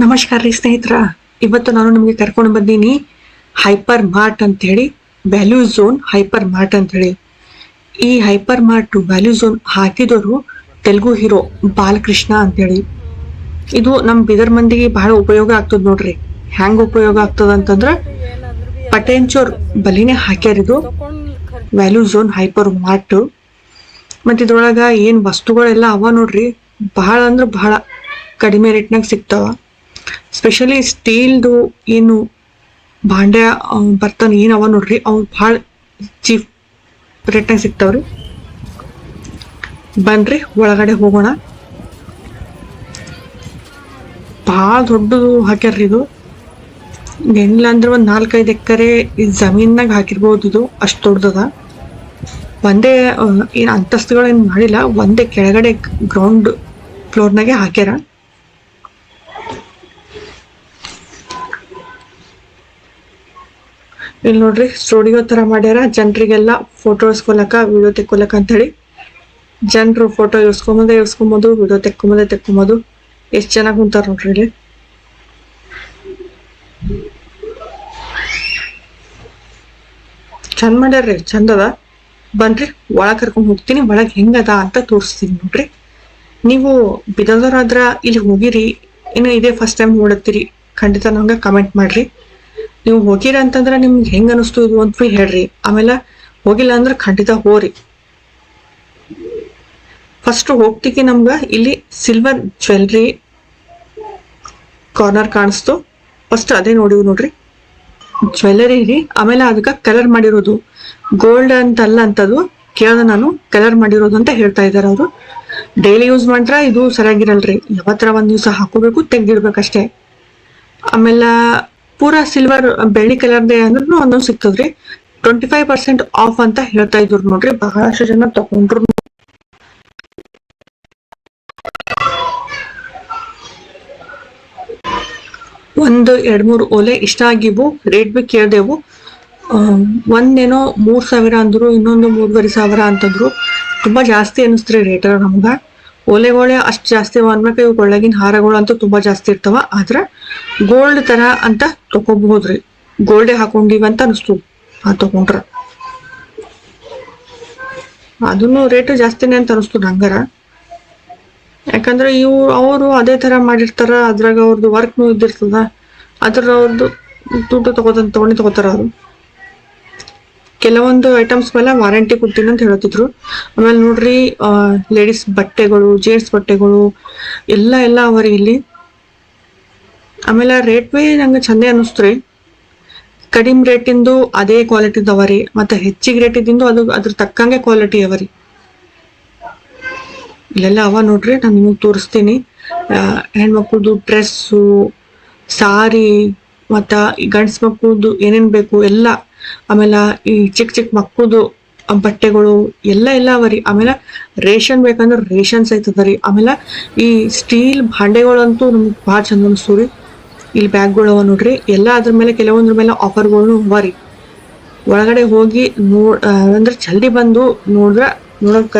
ನಮಸ್ಕಾರ ರೀ ಸ್ನೇಹಿತರ. ಇವತ್ತು ನಾನು ನಿಮಗೆ ಕರ್ಕೊಂಡು ಬಂದೀನಿ ಹೈಪರ್ ಮಾರ್ಟ್ ಅಂತ ಹೇಳಿ, ವ್ಯಾಲ್ಯೂ ಝೋನ್ ಹೈಪರ್ ಮಾರ್ಟ್ ಅಂತ ಹೇಳಿ. ಈ ಹೈಪರ್ ಮಾರ್ಟ್ ವ್ಯಾಲ್ಯೂ ಝೋನ್ ಹಾಕಿದವರು ತೆಲುಗು ಹೀರೋ ಬಾಲಕೃಷ್ಣ ಅಂತ ಹೇಳಿ. ಇದು ನಮ್ಮ ಬೀದರ್ ಮಂದಿಗೆ ಬಹಳ ಉಪಯೋಗ ಆಗ್ತದ ನೋಡ್ರಿ. ಹ್ಯಾಂಗ ಉಪಯೋಗ ಆಗ್ತದ ಅಂತಂದ್ರ ಪಟೇಂಚೋರ್ ಬಲಿನೇ ಹಾಕ್ಯಾರಿದು ವ್ಯಾಲ್ಯೂ ಝೋನ್ ಹೈಪರ್ ಮಾರ್ಟ್. ಮತ್ತ ಇದ್ರೊಳಗ ಏನ್ ವಸ್ತುಗಳೆಲ್ಲ ಅವ ನೋಡ್ರಿ, ಬಹಳ ಅಂದ್ರ ಬಹಳ ಕಡಿಮೆ ರೇಟ್ನಾಗ ಸಿಗ್ತಾವ. ಸ್ಪೆಷಲಿ ಸ್ಟೀಲ್ದು ಏನು ಭಾಂಡ್ಯ ಬರ್ತಾನ ಏನ್ ಅವ ನೋಡ್ರಿ, ಅವು ಭಾಳ ಚೀಪ್ ರೇಟ್ನಾಗ ಸಿಗ್ತಾವ್ರಿ. ಬನ್ರಿ ಒಳಗಡೆ ಹೋಗೋಣ. ಭಾಳ ದೊಡ್ಡದು ಹಾಕ್ಯಾರ್ರಿ ಇದು. ಏನಿಲ್ಲ ಅಂದ್ರೆ ಒಂದ್ 4-5 ಎಕರೆ ಜಮೀನ್ನಾಗ ಹಾಕಿರ್ಬೋದು. ಇದು ಅಷ್ಟು ದೊಡ್ಡದ. ಒಂದೇ ಏನ್ ಅಂತಸ್ತುಗಳೇನ್ ಮಾಡಿಲ್ಲ, ಒಂದೇ ಕೆಳಗಡೆ ಗ್ರೌಂಡ್ ಫ್ಲೋರ್ನಾಗೆ ಹಾಕ್ಯಾರ. ಇಲ್ಲಿ ನೋಡ್ರಿ ಸ್ಟುಡಿಯೋ ತರ ಮಾಡ್ಯಾರ, ಜನರಿಗೆಲ್ಲ ಫೋಟೋ ಇಸ್ಕೊಲಕ ವಿಡಿಯೋ ತೆಕ್ಕೊಲಕ ಅಂತ ಹೇಳಿ. ಜನರು ಫೋಟೋ ಇಸ್ಕೊಂಬೋದು, ವಿಡಿಯೋ ತೆಕ್ಕೊಂಬೋದು. ಎಷ್ಟ್ ಚೆನ್ನಾಗಿ ಕುಂತಾರ ನೋಡ್ರಿ ಇಲ್ಲಿ. ಚಂದ ಮಾಡ್ಯಾರ್ರಿ, ಚಂದ ಅದ. ಬನ್ರಿ ಒಳಗ್ ಕರ್ಕೊಂಡ್ ಹೋಗ್ತೀನಿ, ಒಳಗ್ ಹೆಂಗದ ಅಂತ ತೋರಿಸ್ತೀನಿ ನೋಡ್ರಿ. ನೀವು ಬಿದದವರಾದ್ರ ಇಲ್ಲಿ ಹೋಗಿರಿ, ಇನ್ನು ಇದೇ ಫಸ್ಟ್ ಟೈಮ್ ನೋಡತ್ತೀರಿ, ಖಂಡಿತ ನಂಗೆ ಕಮೆಂಟ್ ಮಾಡ್ರಿ. ನೀವು ಹೋಗಿರ ಅಂತಂದ್ರ ನಿಮ್ಗೆ ಹೆಂಗ ಅನಿಸ್ತು ಇದು ಅಂತ ಹೇಳ್ರಿ. ಆಮೇಲೆ ಹೋಗಿಲ್ಲ ಅಂದ್ರ ಖಂಡಿತ ಹೋರಿ. ಫಸ್ಟ್ ಹೋಗ್ತಿಗೆ ನಮ್ಗ ಇಲ್ಲಿ ಸಿಲ್ವರ್ ಜ್ಯುವೆಲ್ರಿ ಕಾರ್ನರ್ ಕಾಣಿಸ್ತು. ಫಸ್ಟ್ ಅದೇ ನೋಡ್ರಿ, ಜ್ಯುವೆಲ್ಲರಿ ರೀ. ಆಮೇಲೆ ಅದಕ್ಕ ಕಲರ್ ಮಾಡಿರೋದು ಗೋಲ್ಡ್ ಅಂತಲ್ಲ ಅಂತದು ಕೇಳ್ದ ನಾನು, ಕಲರ್ ಮಾಡಿರೋದು ಅಂತ ಹೇಳ್ತಾ ಇದಾರೆ ಅವರು. ಡೈಲಿ ಯೂಸ್ ಮಾಡ್ರ ಇದು ಸರಿಯಾಗಿರಲ್ರಿ, ಯಾವತ್ತರ ಒಂದ್ ದಿವ್ಸ ಹಾಕೋಬೇಕು, ತೆಗ್ದಿಡ್ಬೇಕಷ್ಟೇ. ಆಮೇಲೆ ಪೂರಾ ಸಿಲ್ವರ್ ಬೆಳ್ಳಿ ಕಲರ್ದೇ ಅಂದ್ರೂ ಒಂದೊಂದು ಸಿಗ್ತದ್ರಿ. 25% ಆಫ್ ಅಂತ ಹೇಳ್ತಾ ಇದ್ರು ನೋಡ್ರಿ. ಬಹಳಷ್ಟು ಜನ ತಗೊಂಡ್ರು. ಒಂದು 2-3 ಓಲೆ ಇಷ್ಟ ಆಗಿವು, ರೇಟ್ ಬಿ ಕೇಳ್ದೆವು. ಒಂದೇನೋ 3,000 ಅಂದ್ರು, ಇನ್ನೊಂದು 3,500 ಅಂತಂದ್ರು. ತುಂಬಾ ಜಾಸ್ತಿ ಅನಿಸ್ತ್ರಿ ರೇಟ್ ನಮ್ಗ. ಓಲೆಗಳೇ ಅಷ್ಟ್ ಜಾಸ್ತಿ ಅನ್ಬೇಕು, ಇವ್ ಒಳಗಿನ ಹಾರಗಳು ಅಂತೂ ತುಂಬಾ ಜಾಸ್ತಿ ಇರ್ತಾವ. ಆದ್ರ ಗೋಲ್ಡ್ ತರ ಅಂತ ತಗೋಬಹುದ್ರಿ, ಗೋಲ್ಡೇ ಹಾಕೊಂಡಿವ ಅಂತ ಅನಿಸ್ತು ತಗೊಂಡ್ರ. ಅದನ್ನು ರೇಟ್ ಜಾಸ್ತಿನೇ ಅಂತ ಅನಿಸ್ತು ನಂಗರ. ಯಾಕಂದ್ರೆ ಅವರು ಅದೇ ತರ ಮಾಡಿರ್ತಾರ, ಅದ್ರಾಗ ಅವ್ರದ್ದು ವರ್ಕ್ನು ಇದ್ದಿರ್ತದ, ಅದ್ರ ಅವ್ರದ್ದು ದುಡ್ಡು ತಗೋತಾರ ಅವರು. ಕೆಲವೊಂದು ಐಟಮ್ಸ್ ಮೇಲೆ ವಾರಂಟಿ ಕೊಡ್ತೀನಿ ಅಂತ ಹೇಳ್ತಿದ್ರು. ಆಮೇಲೆ ನೋಡ್ರಿ ಲೇಡೀಸ್ ಬಟ್ಟೆಗಳು, ಜೇಂಟ್ಸ್ ಬಟ್ಟೆಗಳು ಎಲ್ಲ ಅವರಿ ಇಲ್ಲಿ. ಆಮೇಲೆ ರೇಟ್ ಬಿ ನಂಗೆ ಚಂದೇ ಅನಿಸ್ತ್ರಿ. ಕಡಿಮೆ ರೇಟಿಂದು ಅದೇ ಕ್ವಾಲಿಟಿದ ಅವರಿ, ಮತ್ತೆ ಹೆಚ್ಚಿಗೆ ರೇಟಿದಿಂದು ಅದ್ರ ತಕ್ಕಂಗೆ ಕ್ವಾಲಿಟಿ ಅವರಿ. ಇಲ್ಲೆಲ್ಲ ಅವ ನೋಡ್ರಿ, ನಾನು ನಿಮಗೆ ತೋರಿಸ್ತೀನಿ. ಹೆಣ್ಮಕ್ಳದು ಡ್ರೆಸ್ಸು, ಸಾರಿ, ಮತ್ತ ಈ ಗಂಡ್ಸ್ ಮಕ್ಕಳದು ಏನೇನ್ ಬೇಕು ಎಲ್ಲ. ಆಮೇಲೆ ಈ ಚಿಕ್ಕ ಮಕ್ಕಳದು ಬಟ್ಟೆಗಳು ಎಲ್ಲ ಅವರಿ. ಆಮೇಲೆ ರೇಷನ್ ಬೇಕಂದ್ರೆ ರೇಷನ್ಸ್ ಐತದರಿ. ಆಮೇಲೆ ಈ ಸ್ಟೀಲ್ ಭಾಂಡೆಗಳಂತೂ ನಮ್ಗೆ ಭಾಳ ಚಂದ ಅನಿಸ್ತು. ಇಲ್ಲಿ ಬ್ಯಾಗ್ಗಳು ಅವ ನೋಡ್ರಿ, ಎಲ್ಲ ಅದ್ರ ಮೇಲೆ ಕೆಲವೊಂದ್ರ ಮೇಲೆ ಆಫರ್ಗಳು ಅವರಿ. ಒಳಗಡೆ ಹೋಗಿ ಅಂದ್ರೆ ಜಲ್ದಿ ಬಂದು ನೋಡಕ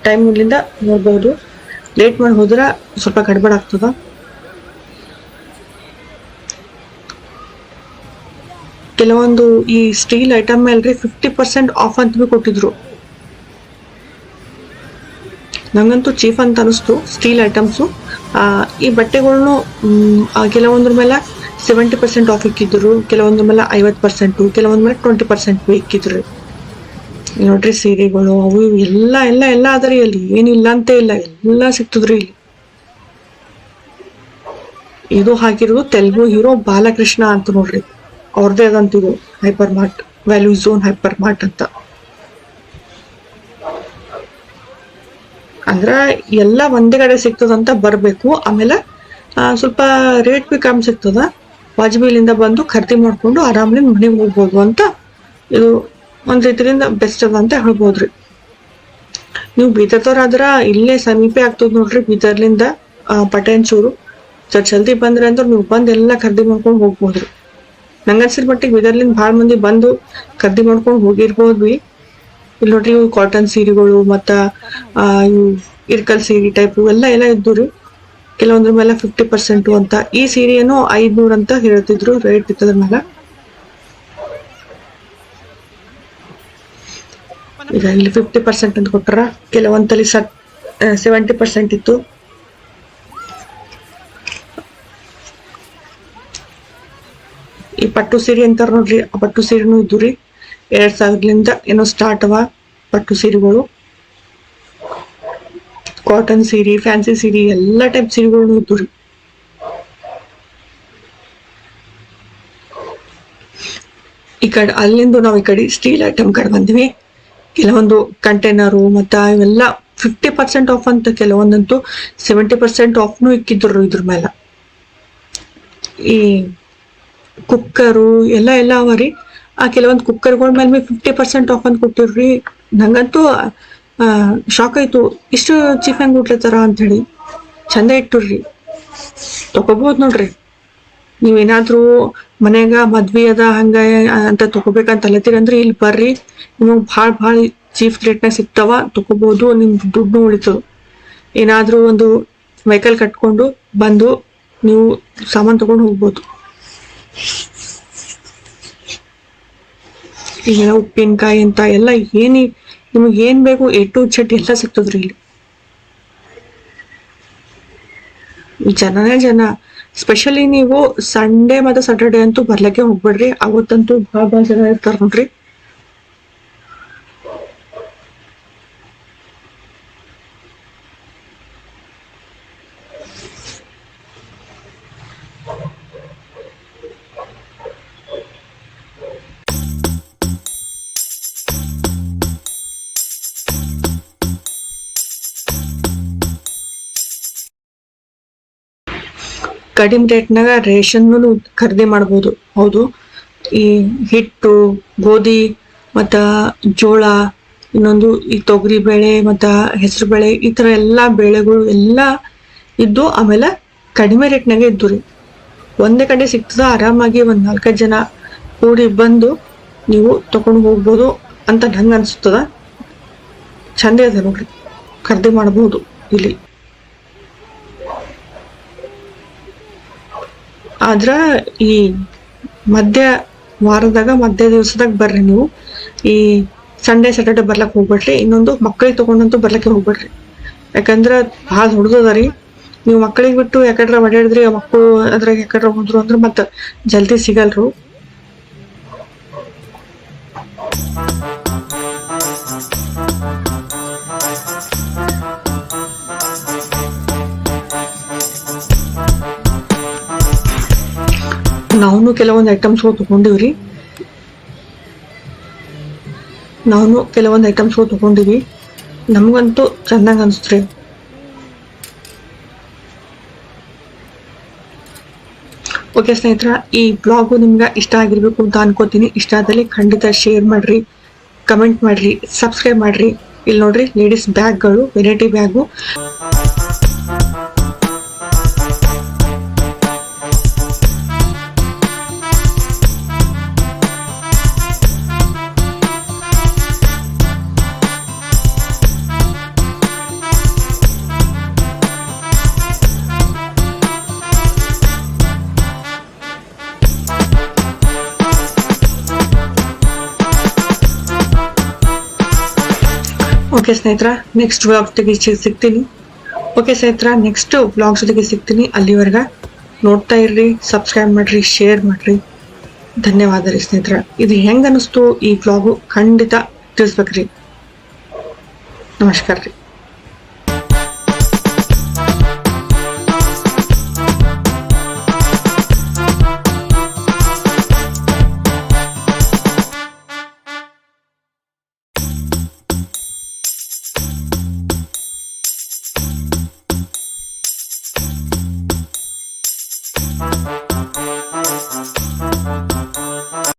ಟೈಮ್ ಇಲ್ಲಿಂದ ನೋಡ್ಬಹುದು. ಲೇಟ್ ಮಾಡಿ ಹೋದ್ರ ಸ್ವಲ್ಪ ಗಡ್ಬಡ್ ಆಗ್ತದ. ಕೆಲವೊಂದು ಈ ಸ್ಟೀಲ್ ಐಟಮ್ ಮೇಲ್ರಿ 50% ಆಫ್ ಅಂತ ಬಿ ಕೊಟ್ಟಿದ್ರು. ನಂಗಂತೂ ಚೀಪ್ ಅಂತ ಅನಿಸ್ತು ಸ್ಟೀಲ್ ಐಟಮ್ಸು. ಈ ಬಟ್ಟೆಗಳ್ನು ಕೆಲವೊಂದ್ರ ಮೇಲೆ 70% ಆಫ್ ಇಕ್ಕಿದ್ರು, ಕೆಲವೊಂದ್ರ ಮೇಲೆ 50%, ಕೆಲವೊಂದ್ರ ಮೇಲೆ 20% ಇಕ್ಕಿದ್ರು. ನೋಡ್ರಿ ಸೀರೆಗಳು ಅವು ಎಲ್ಲ ಅದರಿ. ಅಲ್ಲಿ ಏನಿಲ್ಲ ಅಂತ ಇಲ್ಲ, ಎಲ್ಲ ಸಿಗ್ತದ್ರಿ ಇಲ್ಲಿ. ಇದು ಹಾಕಿರೋದು ತೆಲುಗು ಹೀರೋ ಬಾಲಕೃಷ್ಣ ಅಂತ ನೋಡ್ರಿ, ಅವ್ರದೇ ಅದಂತಿದು hyper mart, value zone hyper mart ಅಂತ. ಅಂದ್ರ ಎಲ್ಲ ಒಂದೇ ಕಡೆ ಸಿಗ್ತದಂತ ಬರ್ಬೇಕು. ಆಮೇಲೆ ಸ್ವಲ್ಪ ರೇಟ್ ಬಿ ಕಮ್ಮಿ ಸಿಗ್ತದ. ವಾಜಪೇಯಿಲಿಂದ ಬಂದು ಖರೀದಿ ಮಾಡ್ಕೊಂಡು ಆರಾಮ್ಲಿ ಮನೆಗೆ ಹೋಗ್ಬೋದು ಅಂತ ಇದು ಒಂದ್ ರೀತಿಯಿಂದ ಬೆಸ್ಟ್ ಅದ ಅಂತ ಹೇಳ್ಬೋದ್ರಿ. ನೀವು ಬೀದರ್ದವ್ರಾದ್ರ ಇಲ್ಲೇ ಸಮೀಪೆ ಆಗ್ತದ ನೋಡ್ರಿ, ಬೀದರ್ಲಿಂದ ಪಟೇಂಚೂರು. ಜಲ್ದಿ ಬಂದ್ರೆ ಅಂದ್ರೆ ನೀವು ಬಂದ್ ಎಲ್ಲ ಖರೀದಿ ಮಾಡ್ಕೊಂಡು ಹೋಗ್ಬೋದ್ರಿ. ನಂಗನ್ಸಿರ್ ಮಟ್ಟಿಗೆ ಬೀದರ್ಲಿಂದ ಭಾಳ ಮಂದಿ ಬಂದು ಖರೀದಿ ಮಾಡ್ಕೊಂಡು ಹೋಗಿರ್ಬೋದ್ವಿ. ಇಲ್ಲಿ ನೋಡ್ರಿ ಇವು ಕಾಟನ್ ಸೀರೆಗಳು, ಮತ್ತ ಇವು ಇರ್ಕಲ್ ಸೀರೆ ಟೈಪ್ ಎಲ್ಲ ಇದ್ದು ರೀ. ಕೆಲವೊಂದ್ರ ಮೇಲೆ 50% ಅಂತ. ಈ ಸೀರೆಯನ್ನು 500 ಅಂತ ಹೇಳ್ತಿದ್ರು ರೇಟ್ ಇತ್ತದ್ರ ಮೇಲೆ. ಈಗ ಇಲ್ಲಿ 50% ಅಂತ ಕೊಟ್ಟಾರ. ಕೆಲವೊಂದಲ್ಲಿ 70% ಇತ್ತು. ಈ ಪಟ್ಟು ಸೀರೆ ಅಂತಾರ ನೋಡ್ರಿ, ಆ ಪಟ್ಟು ಸೀರೆನೂ ಇದ್ದು ರೀ. 2000ಲಿಂದ ಏನೋ ಸ್ಟಾರ್ಟ್ ಅವ ಪಟ್ಟು ಸೀರೆಗಳು. ಕಾಟನ್ ಸೀರೆ, ಫ್ಯಾನ್ಸಿ ಸೀರೆ, ಎಲ್ಲಾ ಟೈಪ್ ಸೀರೆಗಳು ಇದ್ದು ರೀ. ಈ ಕಡೆ ಅಲ್ಲಿಂದ ನಾವು ಈ ಕಡೆ ಸ್ಟೀಲ್ ಐಟಮ್ ಕಡೆ ಬಂದ್ವಿ. ಕೆಲವೊಂದು ಕಂಟೈನರು ಮತ್ತ ಇವೆಲ್ಲ 50% ಆಫ್ ಅಂತ, ಕೆಲವೊಂದಂತೂ 70% ಆಫ್ನು ಇಕ್ಕಿದ್ರು ಇದ್ರ ಮೇಲೆ. ಈ ಕುಕ್ಕರು ಎಲ್ಲ ಅವ ರೀ. ಆ ಕೆಲವೊಂದು ಕುಕ್ಕರ್ಗಳ ಮೇಲೆ 50% ಆಫ್ ಅಂತ ಕೊಟ್ಟಿರ್ರಿ. ನಂಗಂತೂ ಶಾಕ್ ಆಯ್ತು, ಇಷ್ಟು ಚೀಪ್ ಹೆಂಗ್ ಕೊಟ್ಲತ್ತಾರ ಅಂತ ಹೇಳಿ. ಚಂದ ಇಟ್ಟುರ್ರಿ, ತಗೋಬಹುದು ನೋಡ್ರಿ. ನೀವೇನಾದ್ರೂ ಮನ್ಯಾಗ ಮದ್ವಿ ಅದ ಹಂಗ ಅಂತ ತಗೋಬೇಕಂತ ಅಲ್ಲತ್ತೀರಂದ್ರೆ ಇಲ್ಲಿ ಬರ್ರಿ, ನಿಮಗ್ ಭಾಳ ಚೀಪ್ ರೇಟ್ನಾಗ ಸಿಗ್ತಾವ, ತಗೋಬಹುದು. ನಿಮ್ ದುಡ್ಡು ಉಳಿತದ. ಏನಾದ್ರೂ ಒಂದು ವೆಹಿಕಲ್ ಕಟ್ಕೊಂಡು ಬಂದು ನೀವು ಸಾಮಾನ್ ತಗೊಂಡು ಹೋಗ್ಬೋದು. ಈಗ ಉಪ್ಪಿನಕಾಯಿ ಅಂತ ಎಲ್ಲ ನಿಮಗ್ ಏನ್ ಬೇಕು A to Z ಎಲ್ಲ ಸಿಗ್ತದ್ರಿ ಇಲ್ಲಿ. ಜನನೇ ಜನ. ಸ್ಪೆಷಲಿ ನೀವು ಸಂಡೇ ಮತ್ತೆ ಸಾಟರ್ಡೆ ಅಂತೂ ಬರ್ಲಕ್ಕೆ ಹೋಗ್ಬೇಡ್ರಿ. ಅವತ್ತಂತೂ ಭಾಳ ಜನ ಇರ್ತಾರ ನೋಡ್ರಿ. ಕಡಿಮೆ ರೇಟ್ನಾಗ ರೇಷನ್ ಖರೀದಿ ಮಾಡ್ಬೋದು. ಹೌದು, ಈ ಹಿಟ್ಟು, ಗೋಧಿ ಮತ್ತ ಜೋಳ, ಇನ್ನೊಂದು ಈ ತೊಗರಿ ಬೇಳೆ ಮತ್ತ ಹೆಸರು ಬೇಳೆ, ಈ ತರ ಎಲ್ಲಾ ಬೇಳೆಗಳು ಎಲ್ಲಾ ಇದ್ದು ಆಮೇಲೆ ಕಡಿಮೆ ರೇಟ್ನಾಗೆ ಇದ್ದು ರೀ. ಒಂದೇ ಕಡೆ ಸಿಗ್ತದ. ಆರಾಮಾಗಿ 4-5 ಜನ ಕೂಡಿ ಬಂದು ನೀವು ತಗೊಂಡು ಹೋಗ್ಬೋದು ಅಂತ ನಂಗೆ ಅನ್ಸ್ತದ. ಚಂದ ಇದೆ ನೋಡ್ರಿ, ಖರೀದಿ ಮಾಡ್ಬೋದು ಇಲ್ಲಿ. ಆದ್ರ ಈ ಮಧ್ಯ ದಿವಸದಾಗ ಬರ್ರಿ ನೀವು. ಈ ಸಂಡೇ ಸಾಟರ್ಡೆ ಬರ್ಲಕ್ ಹೋಗ್ಬೇಡ್ರಿ. ಇನ್ನೊಂದು ಮಕ್ಕಳಿಗೆ ತಗೊಂಡಂತೂ ಬರ್ಲಕ್ಕೆ ಹೋಗ್ಬೇಡ್ರಿ. ಯಾಕಂದ್ರ ಭಾಳ ಹುಡುಗದ ರೀ. ನೀವು ಮಕ್ಕಳಿಗೆ ಬಿಟ್ಟು ಯಾಕಡ್ರ ಓಡಾಡಿದ್ರಿ, ಮಕ್ಕಳು ಅದ್ರಾಗ ಯಾಕಡ್ರ ಹೋದ್ರು ಅಂದ್ರ ಮತ್ತ ಜಲ್ದಿ ಸಿಗಲ್ರು. ನಾವು ಕೆಲವೊಂದು ಐಟಮ್ಸ್ ತಗೊಂಡಿವ್ರಿ. ನಮಗಂತೂ ಚಂದಂಗ ಅನ್ಸ್ತ್ರಿ. ಓಕೆ ಸ್ನೇಹಿತರ, ಈ ಬ್ಲಾಗು ನಿಮ್ಗೆ ಇಷ್ಟ ಆಗಿರ್ಬೇಕು ಅಂತ ಅನ್ಕೋತೀನಿ. ಇಷ್ಟ ಆದಲ್ಲಿ ಖಂಡಿತ ಶೇರ್ ಮಾಡ್ರಿ, ಕಮೆಂಟ್ ಮಾಡ್ರಿ, ಸಬ್ಸ್ಕ್ರೈಬ್ ಮಾಡ್ರಿ. ಇಲ್ಲಿ ನೋಡ್ರಿ, ಲೇಡೀಸ್ ಬ್ಯಾಗ್ಗಳು, ವೆರೈಟಿ ಬ್ಯಾಗು. ಓಕೆ ಸ್ನೇಹಿತರ, ನೆಕ್ಸ್ಟ್ ವ್ಲಾಗ್ ಸಿಗ್ತೀನಿ. ಜೊತೆಗೆ ಸಿಗ್ತೀನಿ. ಅಲ್ಲಿವರೆಗ ನೋಡ್ತಾ ಇರ್ರಿ, ಸಬ್ಸ್ಕ್ರೈಬ್ ಮಾಡ್ರಿ, ಶೇರ್ ಮಾಡ್ರಿ. ಧನ್ಯವಾದ ರೀ ಸ್ನೇಹಿತರ. ಇದು ಹೆಂಗ ಅನಿಸ್ತು ಈ ವ್ಲಾಗು ಖಂಡಿತ ತಿಳಿಸ್ಬೇಕ್ರಿ. ನಮಸ್ಕಾರ ರೀ.